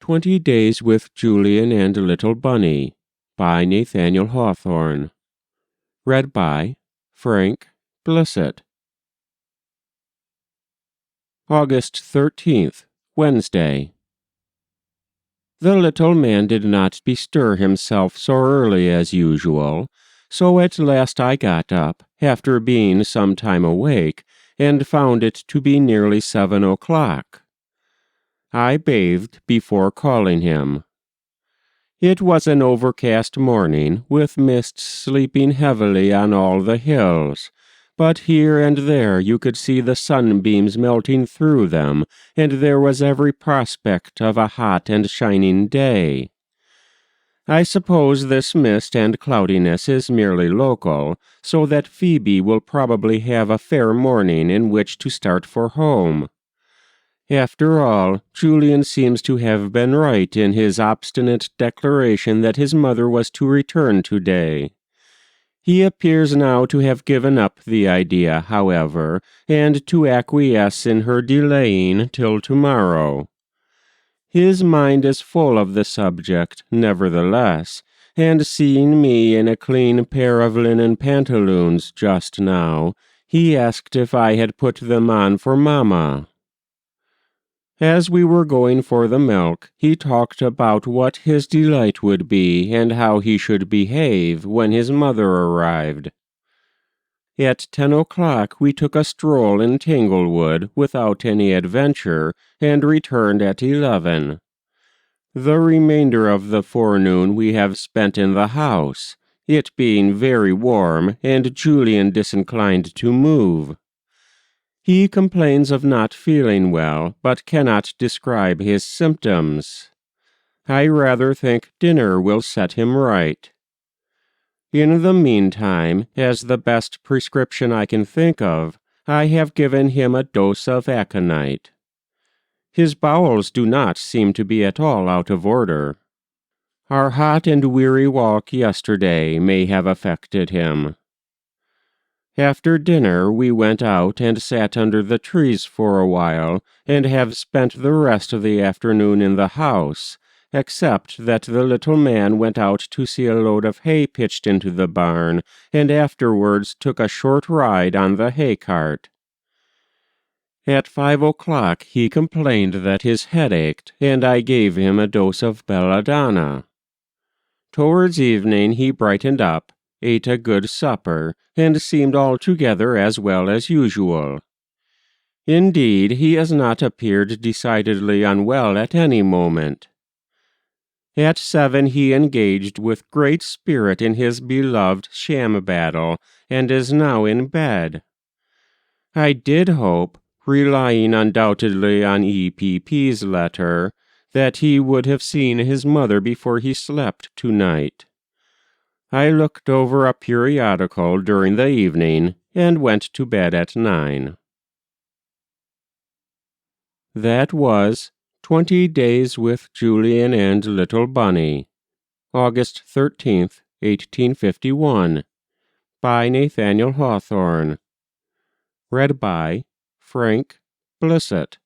20 Days with Julian and Little Bunny by Nathaniel Hawthorne. Read by Frank Blissett. August 13th, Wednesday. The little man did not bestir himself so early as usual, so at last I got up, after being some time awake, and found it to be nearly 7 o'clock. I bathed before calling him. It was an overcast morning, with mists sleeping heavily on all the hills, but here and there you could see the sunbeams melting through them, and there was every prospect of a hot and shining day. I suppose this mist and cloudiness is merely local, so that Phoebe will probably have a fair morning in which to start for home. After all, Julian seems to have been right in his obstinate declaration that his mother was to return today. He appears now to have given up the idea, however, and to acquiesce in her delaying till tomorrow. His mind is full of the subject, nevertheless, and seeing me in a clean pair of linen pantaloons just now, he asked if I had put them on for Mamma. As we were going for the milk, he talked about what his delight would be and how he should behave when his mother arrived. At 10 o'clock we took a stroll in Tanglewood without any adventure, and returned at 11. The remainder of the forenoon we have spent in the house, it being very warm and Julian disinclined to move. He complains of not feeling well, but cannot describe his symptoms. I rather think dinner will set him right. In the meantime, as the best prescription I can think of, I have given him a dose of aconite. His bowels do not seem to be at all out of order. Our hot and weary walk yesterday may have affected him. After dinner we went out and sat under the trees for a while, and have spent the rest of the afternoon in the house, except that the little man went out to see a load of hay pitched into the barn, and afterwards took a short ride on the hay cart. At 5 o'clock he complained that his head ached, and I gave him a dose of belladonna. Towards evening he brightened up, ate a good supper, and seemed altogether as well as usual. Indeed, he has not appeared decidedly unwell at any moment. At 7 he engaged with great spirit in his beloved sham battle, and is now in bed. I did hope, relying undoubtedly on E.P.P.'s letter, that he would have seen his mother before he slept tonight. I looked over a periodical during the evening, and went to bed at 9. That was 20 Days with Julian and Little Bunny, August 13th, 1851, by Nathaniel Hawthorne. Read by Frank Blissett.